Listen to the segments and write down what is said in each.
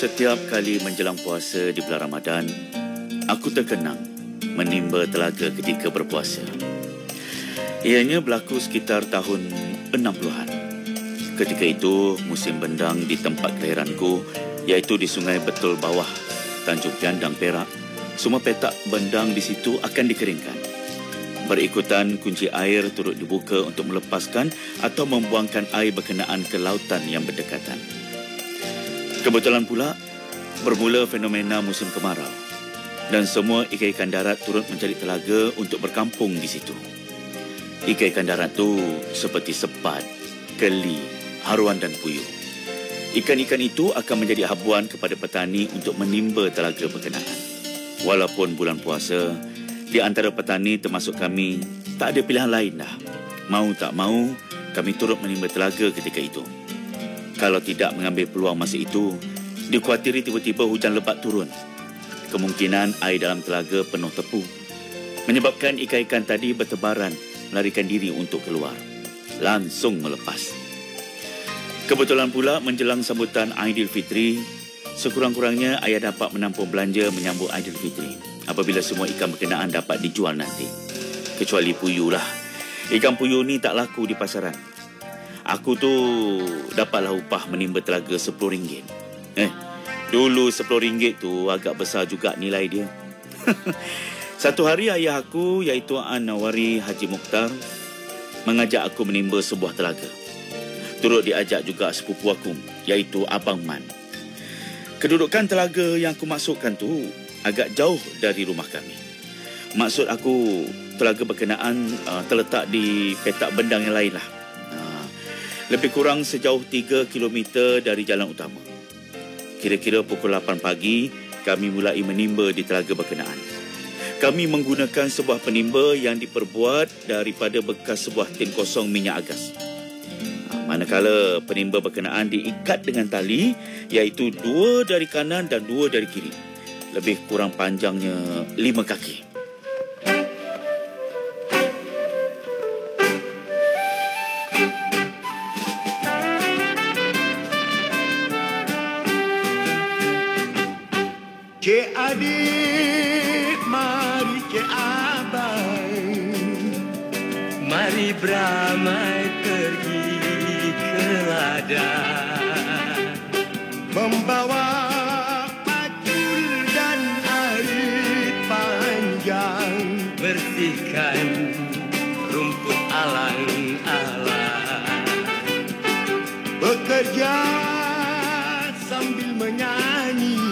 Setiap kali menjelang puasa di bulan Ramadan, aku terkenang menimba telaga ketika berpuasa. Ianya berlaku sekitar tahun 60-an. Ketika itu, musim bendang di tempat kelahiranku, iaitu di Sungai Betul Bawah, Tanjung Piandang, Perak. Semua petak bendang di situ akan dikeringkan. Berikutan, kunci air turut dibuka untuk melepaskan atau membuangkan air berkenaan ke lautan yang berdekatan. Kebetulan pula, bermula fenomena musim kemarau dan semua ikan-ikan darat turut mencari telaga untuk berkampung di situ. Ikan-ikan darat tu seperti sepat, keli, haruan dan puyuh. Ikan-ikan itu akan menjadi habuan kepada petani untuk menimba telaga berkenaan. Walaupun bulan puasa, di antara petani termasuk kami, tak ada pilihan lain dah. Mau tak mau, kami turut menimba telaga ketika itu. Kalau tidak mengambil peluang masa itu, dikhawatiri tiba-tiba hujan lebat turun. Kemungkinan air dalam telaga penuh tepu, menyebabkan ikan-ikan tadi bertebaran melarikan diri untuk keluar. Langsung melepas. Kebetulan pula menjelang sambutan Aidilfitri, sekurang-kurangnya ayah dapat menampung belanja menyambut Aidilfitri apabila semua ikan berkenaan dapat dijual nanti. Kecuali puyuh lah. Ikan puyuh ni tak laku di pasaran. Aku tu dapatlah upah menimba telaga RM10. Dulu RM10 tu agak besar juga nilai dia. Satu hari ayah aku, iaitu An-Nawari Haji Mukhtar, mengajak aku menimba sebuah telaga. Turut diajak juga sepupu aku, iaitu Abang Man. Kedudukan telaga yang aku maksudkan tu agak jauh dari rumah kami. Maksud aku, telaga berkenaan terletak di petak bendang yang lain lah. Lebih kurang sejauh 3 kilometer dari jalan utama. Kira-kira pukul 8 pagi, kami mulai menimba di telaga berkenaan. Kami menggunakan sebuah penimba yang diperbuat daripada bekas sebuah tin kosong minyak agas. Manakala penimba berkenaan diikat dengan tali, iaitu 2 dari kanan dan 2 dari kiri. Lebih kurang panjangnya 5 kaki. Cik adik, mari cik abai, mari beramai pergi ke ladang, membawa pacul dan arit panjang, bersihkan rumput alang-alang, bekerja sambil menyanyi,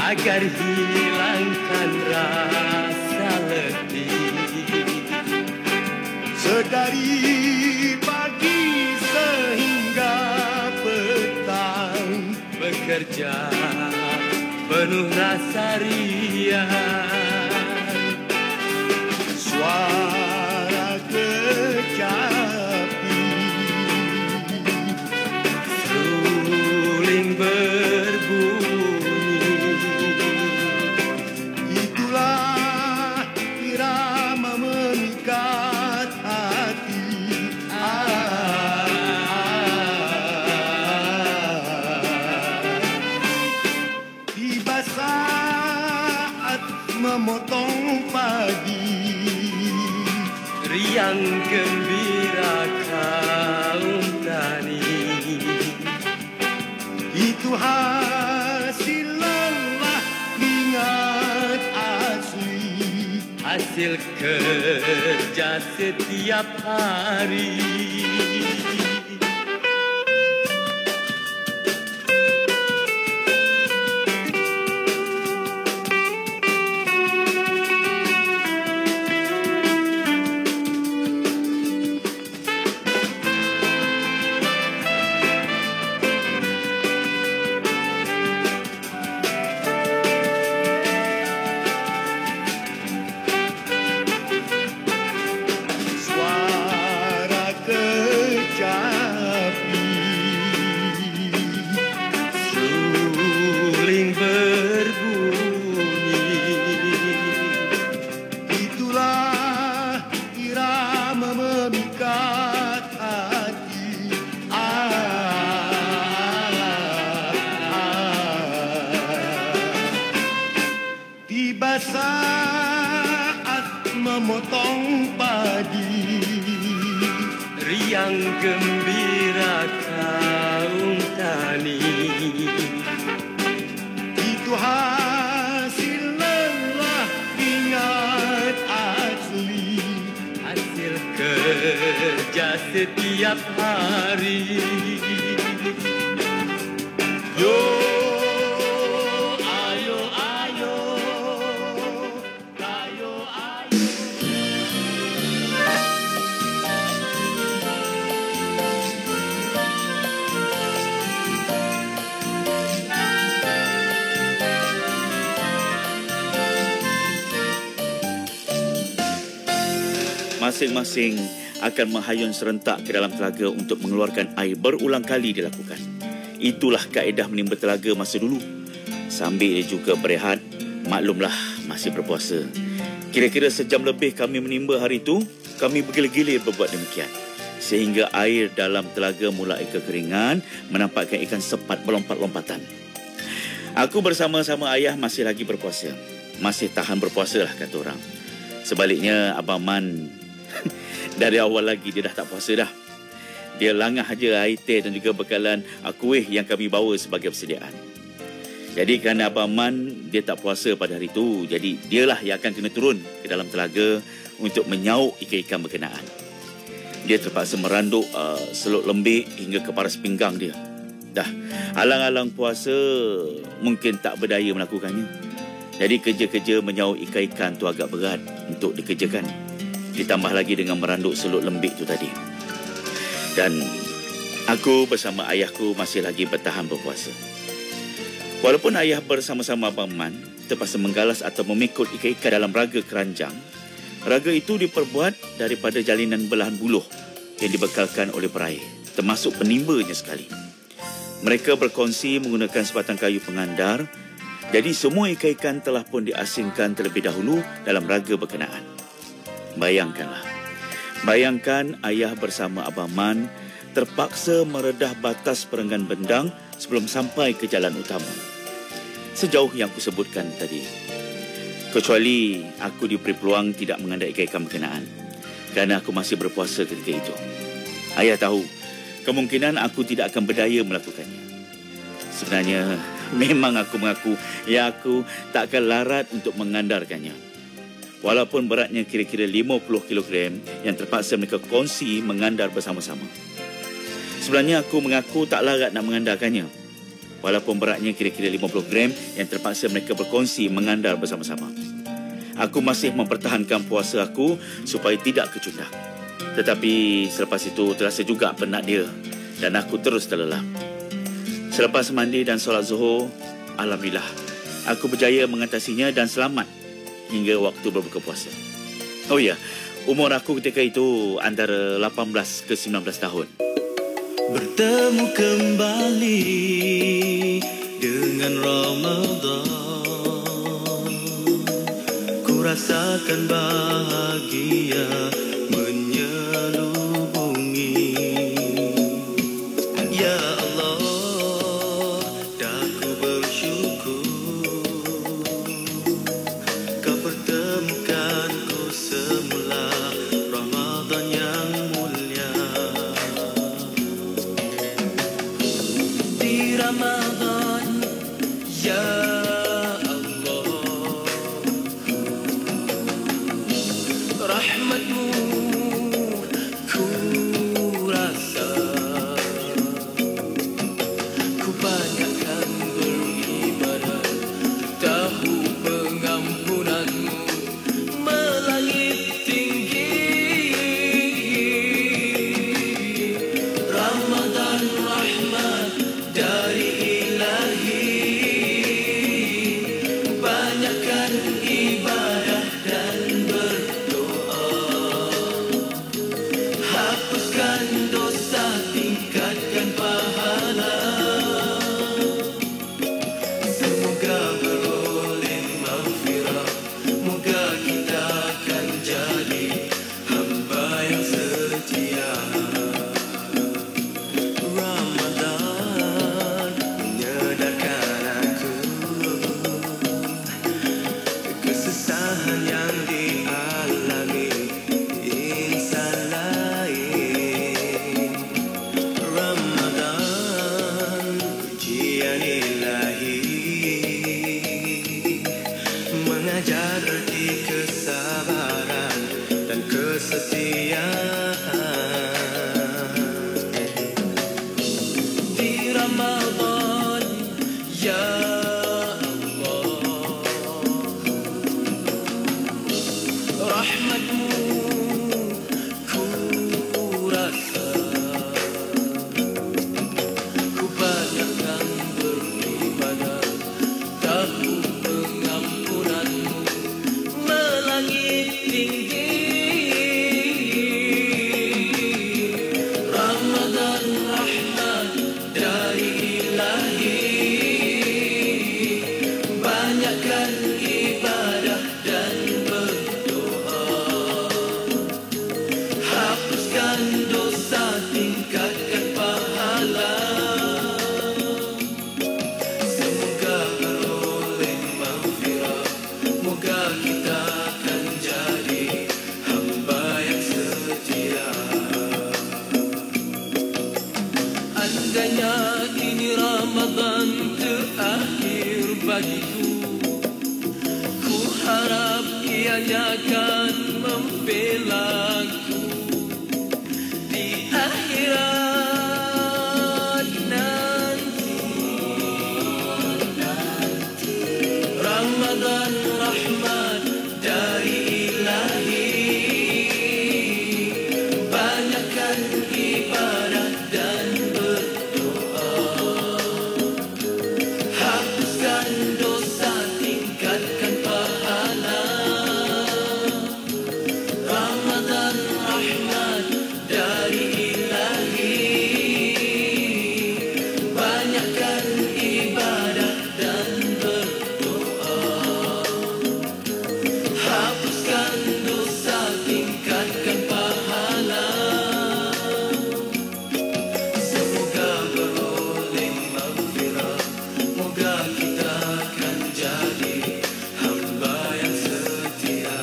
agar hilangkan rasa letih. Sedari pagi sehingga petang, bekerja penuh rasa riang. Suara kecapi, suling berbunyi, itulah irama memikat hati. Tiba saat memotong padi, riang gembira kaum tani. itu hasil lelah mingat asli. Hasil kerja setiap hari. Suara kecapi setiap hari. Yo, ayo, ayo, ayo, ayo. Masing-masing akan menghayun serentak ke dalam telaga untuk mengeluarkan air berulang kali dilakukan. Itulah kaedah menimba telaga masa dulu. Sambil juga berehat, maklumlah masih berpuasa. Kira-kira sejam lebih kami menimba hari itu, kami bergila-gila berbuat demikian. Sehingga air dalam telaga mulai kekeringan, menampakkan ikan sepat berlompat-lompatan. Aku bersama-sama ayah masih lagi berpuasa. Masih tahan berpuasa lah kata orang. Sebaliknya Abang Man dari awal lagi dia dah tak puasa dah. Dia langah aja air teh dan juga bekalan kuih yang kami bawa sebagai persediaan. Jadi kerana Abang Man dia tak puasa pada hari itu, jadi dialah yang akan kena turun ke dalam telaga untuk menyauk ikan-ikan berkenaan. Dia terpaksa meranduk seluk lembik hingga ke paras pinggang dia. Dah alang-alang puasa mungkin tak berdaya melakukannya. Jadi kerja-kerja menyauk ikan-ikan tu agak berat untuk dikerjakan. Ditambah lagi dengan meranduk seluk lembik tu tadi. Dan aku bersama ayahku masih lagi bertahan berpuasa. Walaupun ayah bersama-sama Abang Man terpaksa menggalas atau memikul ikan-ikan dalam raga keranjang, raga itu diperbuat daripada jalinan belahan buluh yang dibekalkan oleh peraih, termasuk penimbanya sekali. Mereka berkongsi menggunakan sebatang kayu pengandar, jadi semua ikan-ikan telah pun diasingkan terlebih dahulu dalam raga berkenaan. Bayangkan ayah bersama Abang Man terpaksa meredah batas perenggan bendang sebelum sampai ke jalan utama. Sejauh yang aku sebutkan tadi. Kecuali aku diberi peluang tidak mengandar ikan-ikan berkenaan kerana aku masih berpuasa ketika itu. Ayah tahu, kemungkinan aku tidak akan berdaya melakukannya. Sebenarnya, memang aku mengaku yang aku tak akan larat untuk mengandarkannya. Walaupun beratnya kira-kira 50 kilogram yang terpaksa mereka kongsi mengandar bersama-sama. Sebenarnya aku mengaku tak larat nak mengandarkannya. Walaupun beratnya kira-kira 50 gram yang terpaksa mereka berkongsi mengandar bersama-sama. Aku masih mempertahankan puasa aku supaya tidak kecundak. Tetapi selepas itu terasa juga penat dia dan aku terus terlelap. Selepas mandi dan solat zuhur, alhamdulillah, aku berjaya mengatasinya dan selamat hingga waktu berbuka puasa. Oh ya, umur aku ketika itu antara 18 ke 19 tahun. Bertemu kembali dengan Ramadan, ku rasakan bahagia menyelubungi. Ya Allah, daku bersyukur kau pertemukanku semula Ramadan yang mulia. Di Ramadan, ya Allah, rahmatmu ku rasa, ku banyakkan beribadah, tahu pengampunanmu melangit tinggi. Ramadan rahmat dari Ramadan, ya Allah. Rahmatmu ku rasa, ku banyakkan beribadah, tahu pengampunanmu melangit tinggi. Ramadan rahmat dari Ilahi, banyakkan ibadah dan berdoa, hapuskan dosa, tingkatkan pahala. Semoga beroleh maghfirah, moga kita akan jadi hamba yang setia. Andainya ini Ramadan terakhir bagiku, ku harap ianya akan membelaku di akhirat nanti. Ramadan rahmat dari Ilahi, banyakkan ibadah dan berdoa, hapuskan dosa, tingkatkan pahala. Ramadan rahmat dari Ilahi, banyakkan ibadah dan berdoa, hapuskan dosa, tingkatkan pahala. Semoga beroleh maghfirah, moga kita akan jadi hamba yang setia.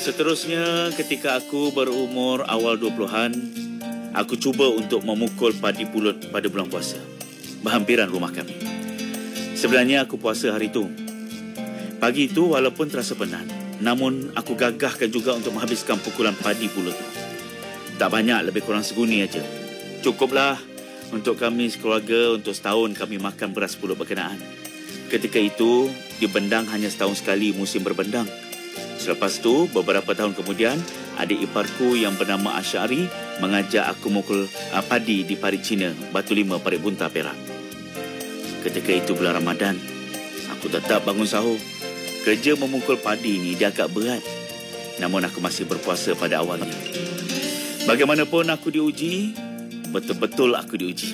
Seterusnya, ketika aku berumur awal 20-an, aku cuba untuk memukul padi pulut pada bulan puasa, berhampiran rumah kami. Sebenarnya aku puasa hari itu. Pagi itu walaupun terasa penat, namun aku gagahkan juga untuk menghabiskan pukulan padi pulut. Tak banyak, lebih kurang seguni aja. Cukuplah untuk kami sekeluarga, untuk setahun kami makan beras pulut berkenaan. Ketika itu, di Bendang hanya setahun sekali musim berbendang. Selepas itu, beberapa tahun kemudian, adik iparku yang bernama Asyari mengajak aku mukul padi di Parit Cina, Batu Lima, Parit Bunta, Perak. Ketika itu bulan Ramadan, aku tetap bangun sahur. Kerja memukul padi ini dia agak berat. Namun aku masih berpuasa pada awalnya. Bagaimanapun aku diuji, betul-betul aku diuji.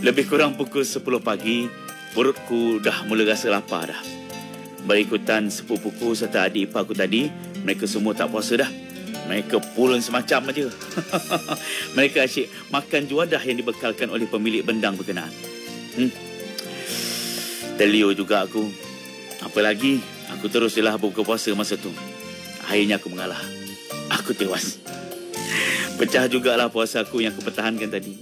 Lebih kurang pukul 10 pagi, perutku dah mula rasa lapar dah. Berikutan sepupuku serta adik ipar aku tadi, mereka semua tak puasa dah. Mereka pulen semacam aja. Mereka asyik makan juadah yang dibekalkan oleh pemilik bendang berkenaan. Terliur juga aku. Apa lagi, aku teruslah buka puasa masa tu. Akhirnya aku mengalah. Aku tewas. Pecah jugalah puasa aku yang aku pertahankan tadi.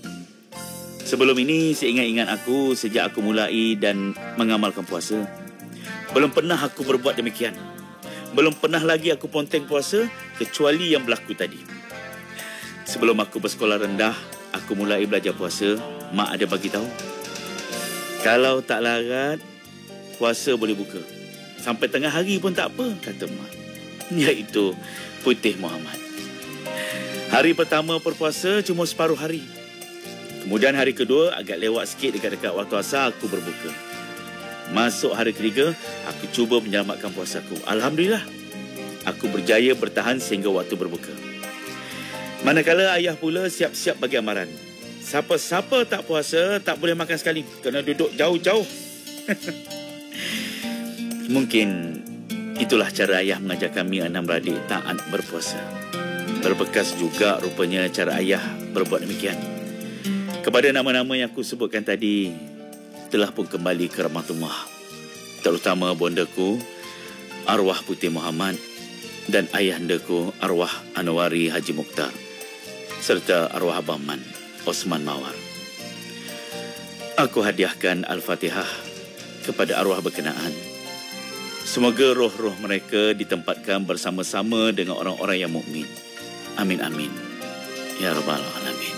Sebelum ini, seingat-ingat aku, sejak aku mulai dan mengamalkan puasa, belum pernah aku berbuat demikian. Belum pernah lagi aku ponteng puasa kecuali yang berlaku tadi. Sebelum aku bersekolah rendah, aku mulai belajar puasa. Mak ada bagi tahu, kalau tak larat, puasa boleh buka. Sampai tengah hari pun tak apa, kata mak. Iaitu Putih Muhammad. Hari pertama berpuasa cuma separuh hari. Kemudian hari kedua agak lewat sikit dekat-dekat waktu asar aku berbuka. Masuk hari ketiga, aku cuba menyelamatkan puasaku. Alhamdulillah, aku berjaya bertahan sehingga waktu berbuka. Manakala ayah pula siap-siap bagi amaran. Siapa-siapa tak puasa, tak boleh makan sekali. Kena duduk jauh-jauh. Mungkin Itulah cara ayah mengajar kami enam beradik taat berpuasa. Berbekas juga rupanya cara ayah berbuat demikian. Kepada nama-nama yang aku sebutkan tadi, telah pun kembali ke rahmatullah. Terutama bondaku, arwah Putih Muhammad, dan ayahandaku, arwah Anwari Haji Mukhtar, serta arwah Abang Man, Osman Mawar. Aku hadiahkan Al-Fatihah kepada arwah berkenaan. Semoga roh-roh mereka ditempatkan bersama-sama dengan orang-orang yang mukmin. Amin amin. Ya Rabbal Alamin.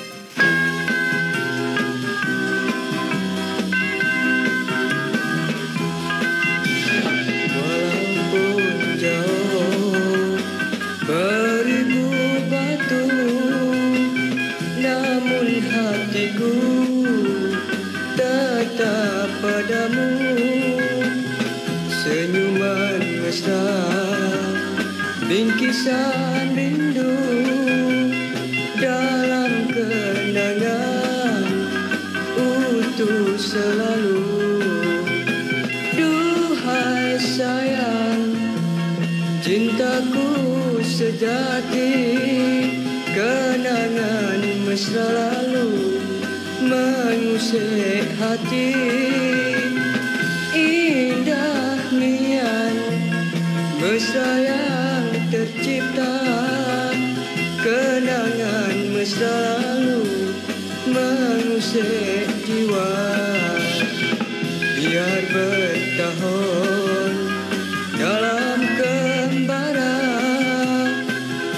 Walaupun jauh beribu batu, namun hatiku tetap padamu. Senyuman mesra, bingkisan rindu dalam kenangan utuh selalu. Duhai sayang, cintaku sejati, kenangan mesra lalu mengusik hati. Indah nian mesra yang tercipta, kenangan mesra lalu mengusik jiwa. Biar bertahun dalam kembara,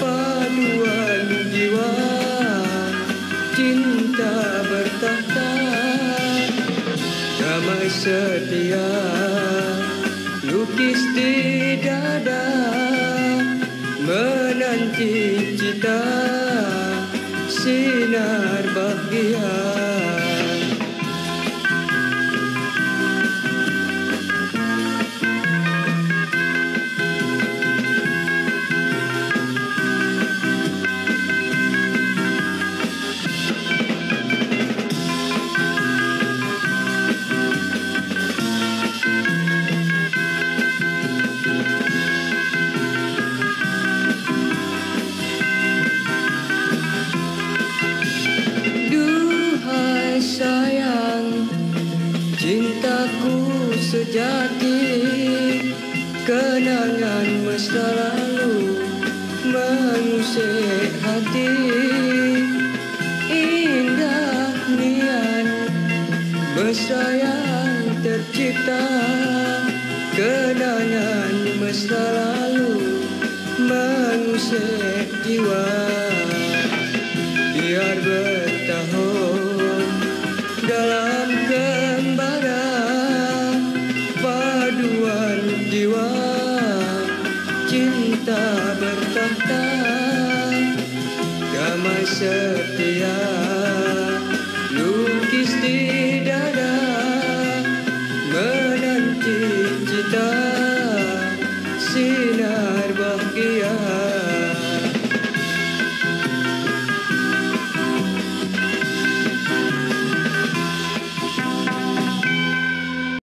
paduan jiwa cinta bertahta. Damai setia lukis di dada, menanti cita sinar bahagia. Sayang, cintaku sejati, kenangan mesra lalu mengusik hati. Indah nian mesra yang tercipta, kenangan mesra lalu mengusik jiwa. Biar bertahun dalam kembara, paduan jiwa cinta bertahta. Damai setia